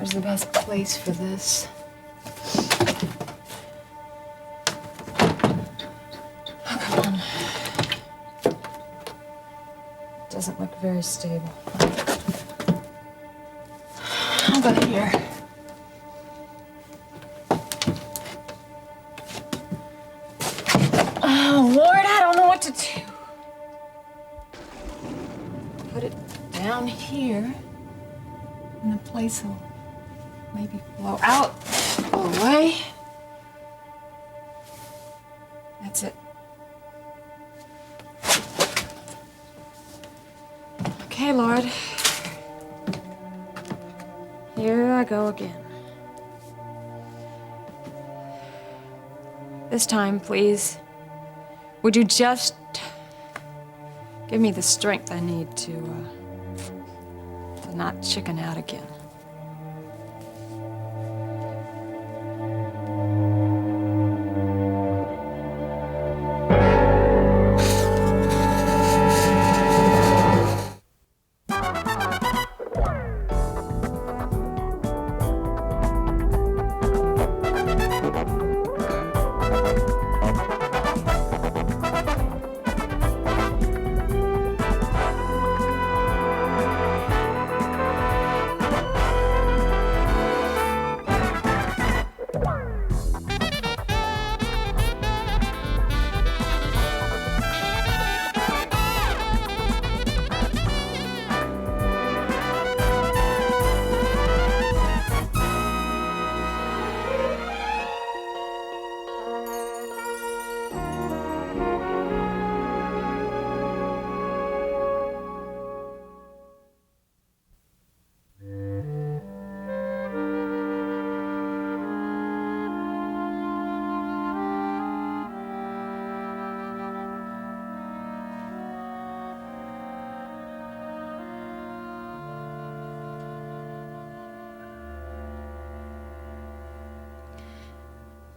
Where's the best place for this? Oh, come on. Doesn't look very stable. How about here? Oh, Lord, I don't know what to do. Put it down here, and the place will maybe blow out, blow away. That's it. Okay, Lord. Here I go again. This time, please, would you just give me the strength I need to not chicken out again?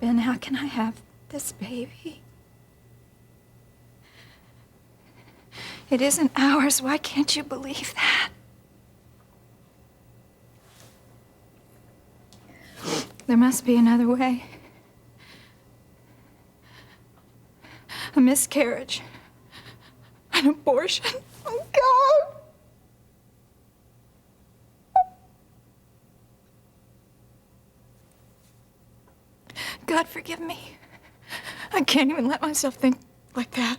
Ben, how can I have this baby? It isn't ours. Why can't you believe that? There must be another way. A miscarriage. An abortion. Oh, God! God, forgive me. I can't even let myself think like that.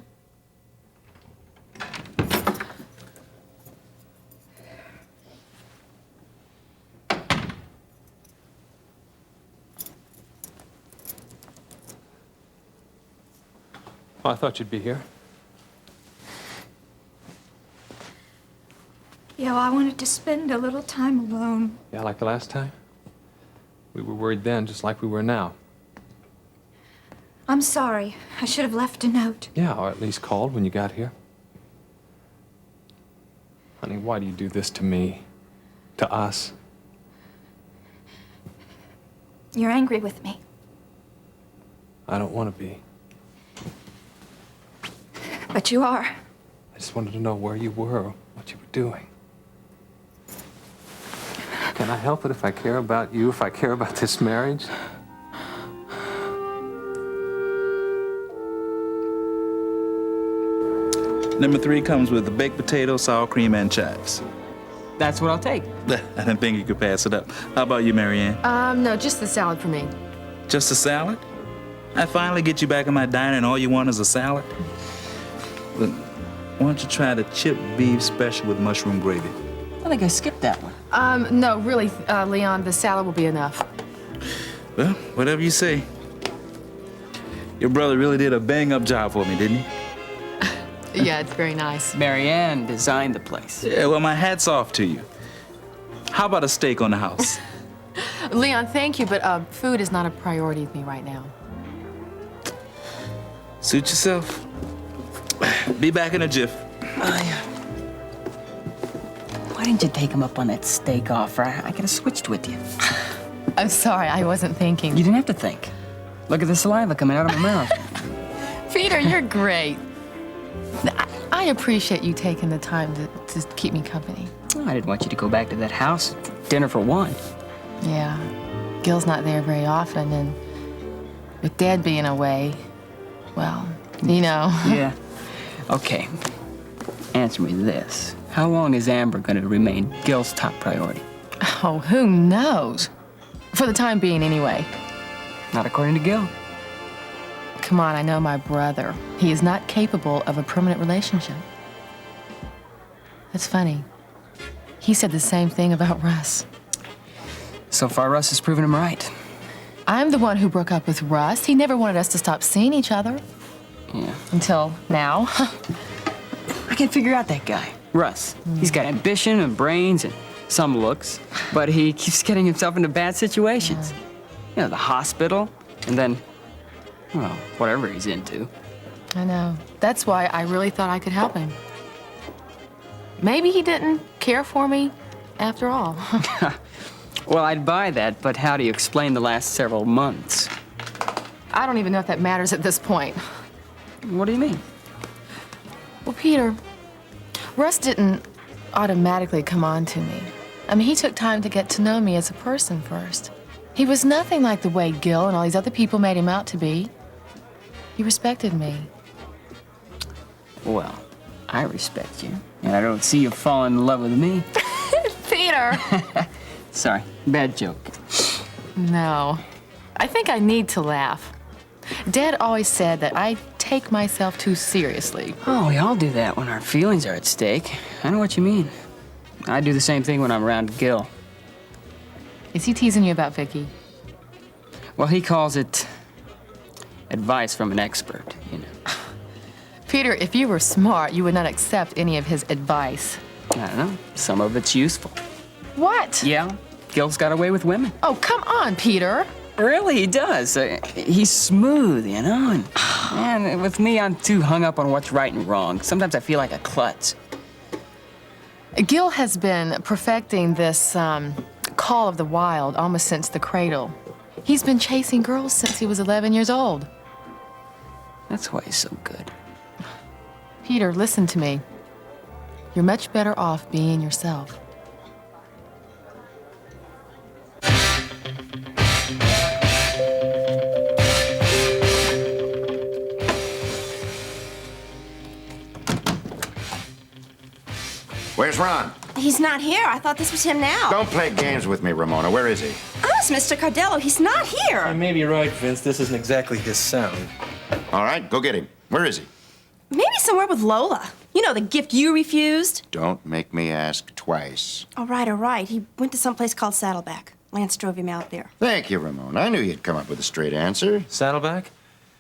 Oh, I thought you'd be here. Yeah, well, I wanted to spend a little time alone. Yeah, like the last time? We were worried then, just like we were now. I'm sorry. I should have left a note. Yeah, or at least called when you got here. Honey, why do you do this to me? To us? You're angry with me. I don't want to be. But you are. I just wanted to know where you were, what you were doing. Can I help it if I care about you, if I care about this marriage? Number 3 comes with the baked potato, sour cream, and chives. That's what I'll take. I didn't think you could pass it up. How about you, Marianne? No, just the salad for me. Just a salad? I finally get you back in my diner and all you want is a salad? Look, why don't you try the chip beef special with mushroom gravy? I think I skipped that one. No, really, Leon, the salad will be enough. Well, whatever you say. Your brother really did a bang-up job for me, didn't he? Yeah, it's very nice. Marianne designed the place. Yeah, well, my hat's off to you. How about a steak on the house? Leon, thank you, but food is not a priority with me right now. Suit yourself. Be back in a jiff. Oh, yeah. Why didn't you take him up on that steak offer? I could have switched with you. I'm sorry, I wasn't thinking. You didn't have to think. Look at the saliva coming out of my mouth. Peter, you're great. I appreciate you taking the time to keep me company. Oh, I didn't want you to go back to that house. Dinner for one. Yeah, Gil's not there very often, and with Dad being away, well, you know. Yeah. Okay. Answer me this. How long is Amber going to remain Gil's top priority? Oh, who knows? For the time being, anyway. Not according to Gil. Come on, I know my brother. He is not capable of a permanent relationship. That's funny. He said the same thing about Russ. So far, Russ has proven him right. I'm the one who broke up with Russ. He never wanted us to stop seeing each other. Yeah. Until now. I can't figure out that guy. Russ. He's got ambition and brains and some looks, but he keeps getting himself into bad situations. You know, the hospital, and then, well, whatever he's into. I know. That's why I really thought I could help him. Maybe he didn't care for me after all. Well, I'd buy that, but how do you explain the last several months? I don't even know if that matters at this point. What do you mean? Well, Peter, Russ didn't automatically come on to me. I mean, he took time to get to know me as a person first. He was nothing like the way Gil and all these other people made him out to be. He respected me. Well, I respect you, and I don't see you falling in love with me. Peter! Sorry, bad joke. No. I think I need to laugh. Dad always said that I take myself too seriously. Oh, we all do that when our feelings are at stake. I know what you mean. I do the same thing when I'm around Gil. Is he teasing you about Vicky? Well, he calls it advice from an expert, you know. Peter, if you were smart, you would not accept any of his advice. I don't know. Some of it's useful. What? Yeah, Gil's got away with women. Oh, come on, Peter. Really, he does. He's smooth, you know? And with me, I'm too hung up on what's right and wrong. Sometimes I feel like a klutz. Gil has been perfecting this call of the wild almost since the cradle. He's been chasing girls since he was 11 years old. That's why he's so good. Peter, listen to me. You're much better off being yourself. Where's Ron? He's not here. I thought this was him now. Don't play games with me, Ramona. Where is he? Honest, Mr. Cardello, he's not here. You may be right, Vince. This isn't exactly his sound. All right, go get him. Where is he? Maybe somewhere with Lola. You know, the gift you refused. Don't make me ask twice. All right. He went to some place called Saddleback. Lance drove him out there. Thank you, Ramona. I knew you'd come up with a straight answer. Saddleback?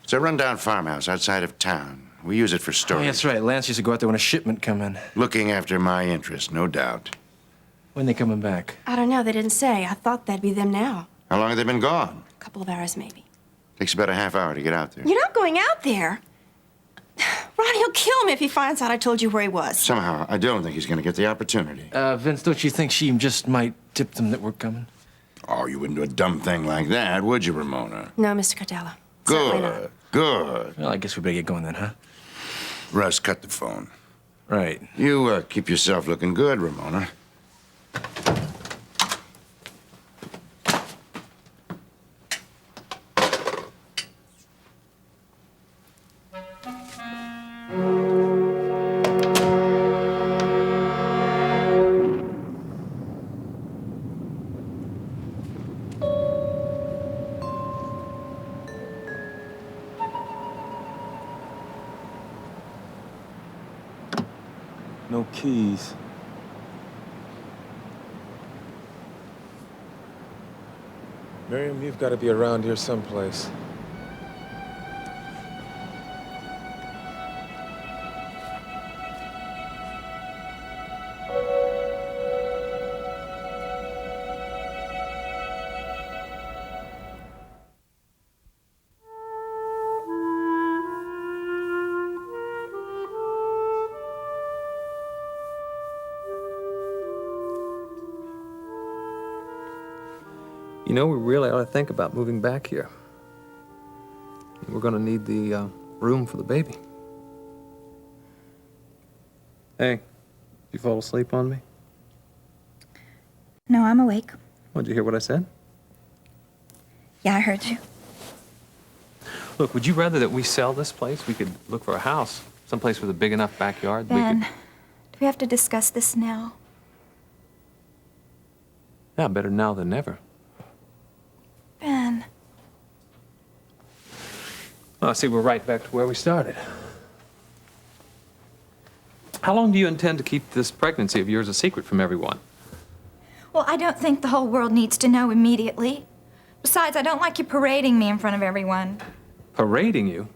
It's a rundown farmhouse outside of town. We use it for Oh, storage. that's right. Lance used to go out there when a shipment come in. Looking after my interest, no doubt. When they coming back? I don't know. They didn't say. I thought that'd be them now. How long have they been gone? A couple of hours, maybe. Takes about a half hour to get out there. You're not going out there. Ron, he'll kill me if he finds out I told you where he was. Somehow, I don't think he's going to get the opportunity. Vince, don't you think she just might tip them that we're coming? Oh, you wouldn't do a dumb thing like that, would you, Ramona? No, Mr. Cardello. Certainly not. Good. Well, I guess we better get going then, huh? Russ, cut the phone. Right. You keep yourself looking good, Ramona. No keys. Miriam, you've got to be around here someplace. You know, we really ought to think about moving back here. We're gonna need the room for the baby. Hey, you fall asleep on me? No, I'm awake. Did you hear what I said? Yeah, I heard you. Look, would you rather that we sell this place? We could look for a house, someplace with a big enough backyard. Ben, do we have to discuss this now? Yeah, better now than never. Ben. Well, I see we're right back to where we started. How long do you intend to keep this pregnancy of yours a secret from everyone? Well, I don't think the whole world needs to know immediately. Besides, I don't like you parading me in front of everyone. Parading you?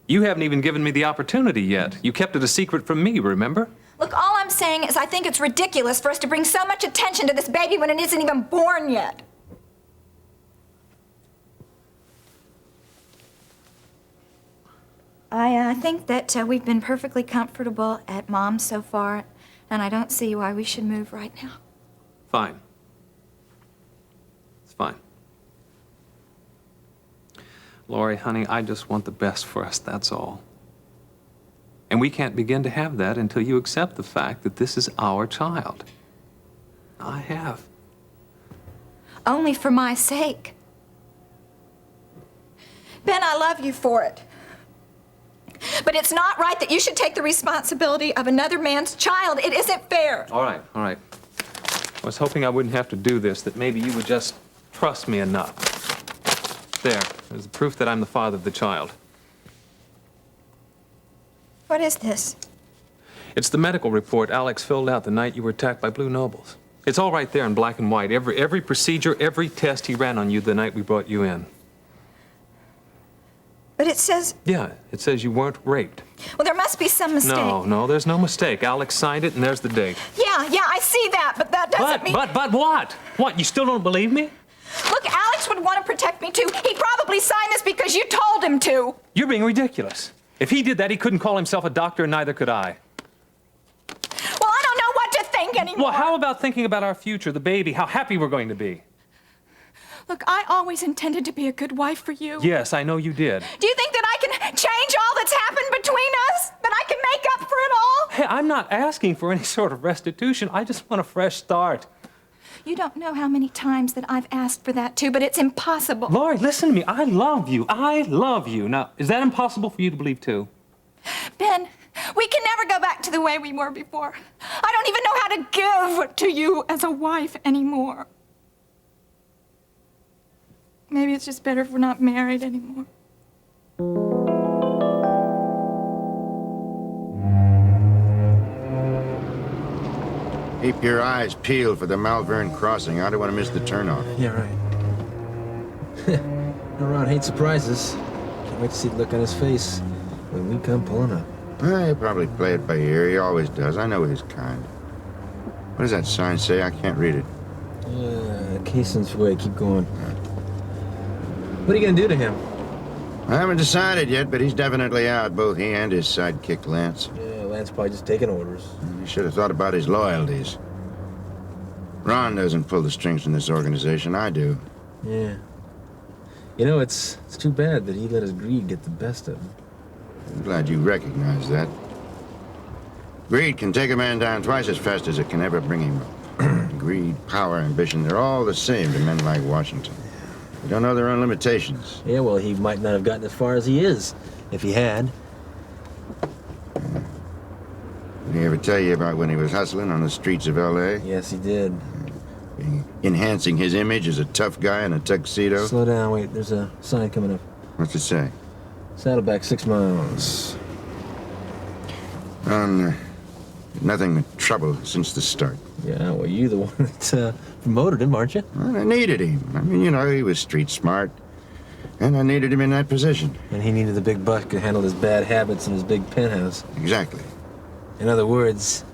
You haven't even given me the opportunity yet. You kept it a secret from me, remember? Look, all I'm saying is I think it's ridiculous for us to bring so much attention to this baby when it isn't even born yet. I think that we've been perfectly comfortable at Mom's so far, and I don't see why we should move right now. Fine. It's fine. Lori, honey, I just want the best for us, that's all. And we can't begin to have that until you accept the fact that this is our child. I have. Only for my sake. Ben, I love you for it. But it's not right that you should take the responsibility of another man's child. It isn't fair. All right, all right. I was hoping I wouldn't have to do this, that maybe you would just trust me enough. There's the proof that I'm the father of the child. What is this? It's the medical report Alex filled out the night you were attacked by Blue Nobles. It's all right there in black and white. Every procedure, every test he ran on you the night we brought you in. But it says... Yeah, it says you weren't raped. Well, there must be some mistake. No, there's no mistake. Alex signed it, and there's the date. Yeah, I see that, but that doesn't mean... But what? What, you still don't believe me? Look, Alex would want to protect me, too. He probably signed this because you told him to. You're being ridiculous. If he did that, he couldn't call himself a doctor, and neither could I. Well, I don't know what to think anymore. Well, how about thinking about our future, the baby, how happy we're going to be? Look, I always intended to be a good wife for you. Yes, I know you did. Do you think that I can change all that's happened between us? That I can make up for it all? Hey, I'm not asking for any sort of restitution. I just want a fresh start. You don't know how many times that I've asked for that, too, but it's impossible. Lori, listen to me. I love you. I love you. Now, is that impossible for you to believe, too? Ben, we can never go back to the way we were before. I don't even know how to give to you as a wife anymore. Maybe it's just better if we're not married anymore. Keep your eyes peeled for the Malvern crossing. I don't want to miss the turnoff. Yeah, right. No, Ron hates surprises. Can't wait to see the look on his face when we come pulling up. Well, he'll probably play it by ear. He always does. I know his kind. What does that sign say? I can't read it. Cason's way. Keep going. What are you gonna do to him? I haven't decided yet, but he's definitely out. Both he and his sidekick, Lance. Yeah, Lance probably just taking orders. He should have thought about his loyalties. Ron doesn't pull the strings in this organization. I do. Yeah. You know, it's too bad that he let his greed get the best of him. I'm glad you recognize that. Greed can take a man down twice as fast as it can ever bring him up. Greed, power, ambition, they're all the same to men like Washington. They don't know their own limitations. Yeah, well, he might not have gotten as far as he is, if he had. Did he ever tell you about when he was hustling on the streets of L.A.? Yes, he did. Enhancing his image as a tough guy in a tuxedo? Slow down, wait, there's a sign coming up. What's it say? Saddleback, 6 miles. Nothing but trouble since the start. Yeah, well, you're the one that promoted him, aren't you? Well, I needed him. I mean, you know, he was street smart. And I needed him in that position. And he needed the big buck to handle his bad habits in his big penthouse. Exactly. In other words,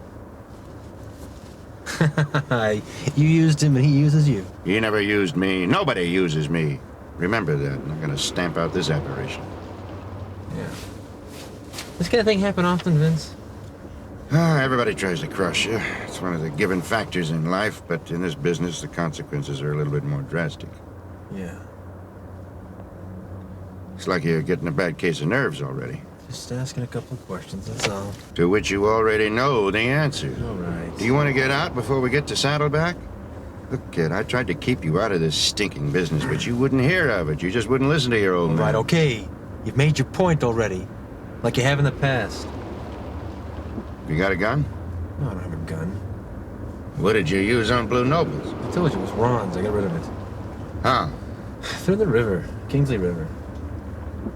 you used him and he uses you. He never used me. Nobody uses me. Remember that. I'm not going to stamp out this aberration. Yeah. This kind of thing happen often, Vince? Everybody tries to crush you. It's one of the given factors in life, but in this business, the consequences are a little bit more drastic. Yeah. It's like you're getting a bad case of nerves already. Just asking a couple of questions, that's all. To which you already know the answer. All right. Do you want to get out before we get to Saddleback? Look, kid, I tried to keep you out of this stinking business, but you wouldn't hear of it. You just wouldn't listen to your old man. Right, okay. You've made your point already. Like you have in the past. You got a gun? No, I don't have a gun. What did you use on Blue Nobles? I told you it was Ron's. I got rid of it. How? Through the river. Kingsley River.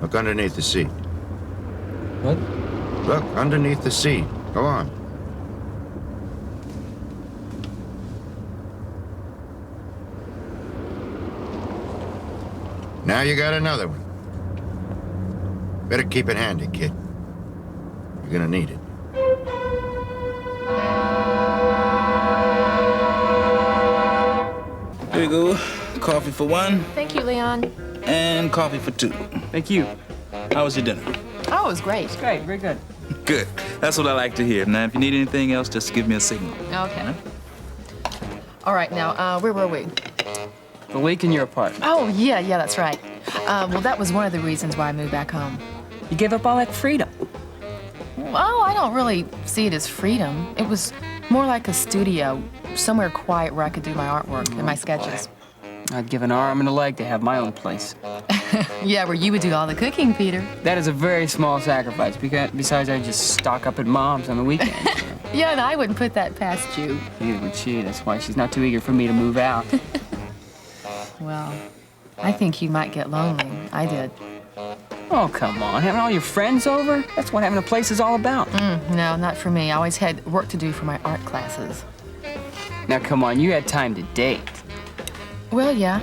Look underneath the seat. What? Look underneath the seat. Go on. Now you got another one. Better keep it handy, kid. You're gonna need it. Here you go. Coffee for one, Thank you, Leon. and coffee for two. Thank you. How was your dinner? Oh, it was great. Great, very good. Good. That's what I like to hear. Now, if you need anything else, just give me a signal. Okay. All right, now, where were we? The leak in your apartment. Oh, yeah, that's right. Well, that was one of the reasons why I moved back home. You gave up all that freedom. Oh, I don't really see it as freedom. It was more like a studio, somewhere quiet where I could do my artwork and my sketches. I'd give an arm and a leg to have my own place. Yeah, where you would do all the cooking, Peter. That is a very small sacrifice, because besides I just stock up at Mom's on the weekends. Yeah, and I wouldn't put that past you. Neither would she. That's why she's not too eager for me to move out. Well, I think you might get lonely. I did. Oh, come on. Having all your friends over? That's what having a place is all about. No, not for me. I always had work to do for my art classes. Now, come on. You had time to date. Well, yeah.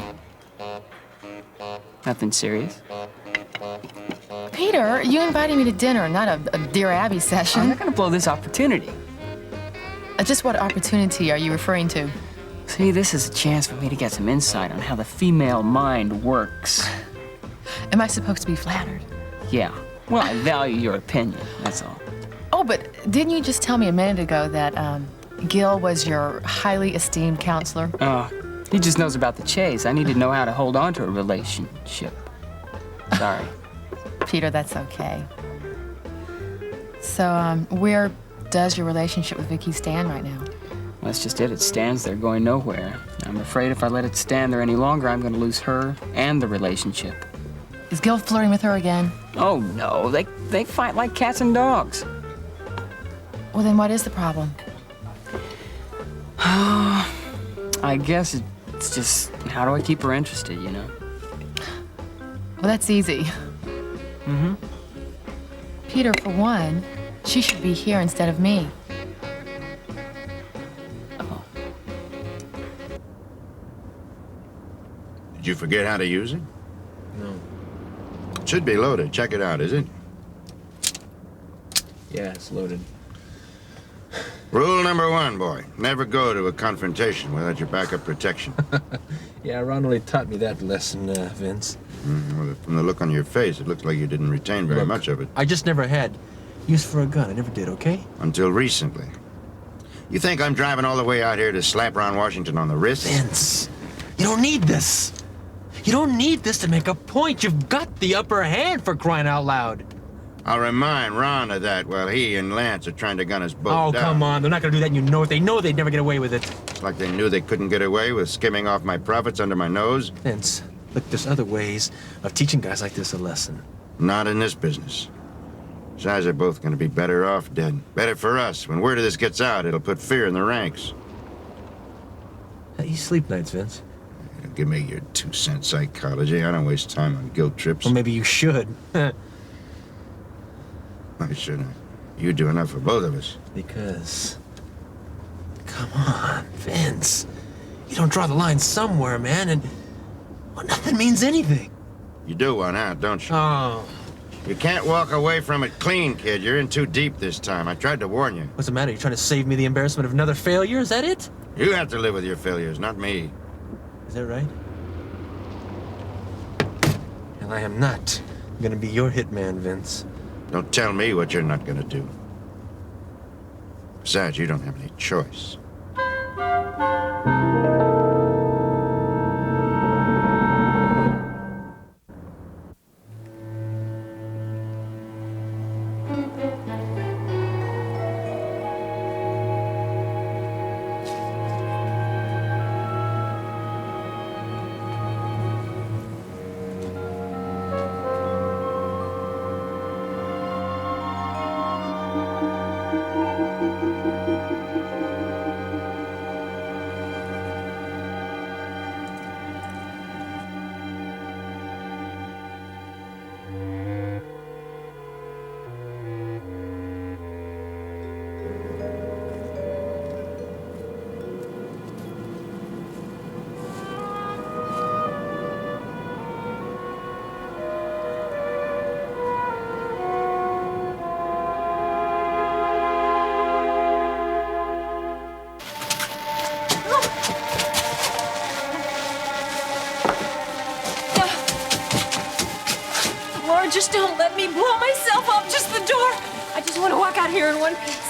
Nothing serious. Peter, you invited me to dinner, not a Dear Abby I'm session. not going to blow this opportunity. Just what opportunity are you referring to? See, this is a chance for me to get some insight on how the female mind works. Am I supposed to be flattered? Yeah. Well, I value your opinion, that's all. Oh, but didn't you just tell me a minute ago that Gil was your highly esteemed counselor? He just knows about the chase. I need to know how to hold on to a relationship. Sorry. Peter, that's okay. So, where does your relationship with Vicky stand right now? That's just it. It stands there going nowhere. I'm afraid if I let it stand there any longer, I'm going to lose her and the relationship. Is Gil flirting with her again? Oh, no. They fight like cats and dogs. Well, then what is the problem? I guess it's just, how do I keep her interested, you know? Well, that's easy. Mm-hmm. Peter, for one, she should be here instead of me. Oh. Did you forget how to use it? No. It should be loaded. Check it out, is it? Yeah, it's loaded. Rule number one, boy. Never go to a confrontation without your backup protection. Yeah, Ron only taught me that lesson, Vince. Well, from the look on your face, it looks like you didn't retain very Look, much of it. I just never had use for a gun. I never did, okay? Until recently. You think I'm driving all the way out here to slap Ron Washington on the wrist? Vince, you don't need this. You don't need this to make a point. You've got the upper hand, for crying out loud. I'll remind Ron of that while he and Lance are trying to gun us both Oh, down. come on. They're not going to do that, and you know it. They know they'd never get away with it. It's like they knew they couldn't get away with skimming off my profits under my nose. Vince, look, there's other ways of teaching guys like this a lesson. Not in this business. Besides, they're both going to be better off dead. Better for us. When word of this gets out, it'll put fear in the ranks. You sleep nights, Vince. Give me your 2-cent psychology. I don't waste time on guilt trips. Well, maybe you should. Why shouldn't I? You do enough for both of us. Because... Come on, Vince. You don't draw the line somewhere, man, and... Well, nothing means anything. You do one out, don't you? Oh. You can't walk away from it clean, kid. You're in too deep this time. I tried to warn you. What's the matter? You trying to save me the embarrassment of another failure? Is that it? You have to live with your failures, not me. Is that right? And I am not gonna be your hitman, Vince. Don't tell me what you're not gonna do. Besides, you don't have any choice. just don't let me blow myself up. Just the door. I just want to walk out here in one piece.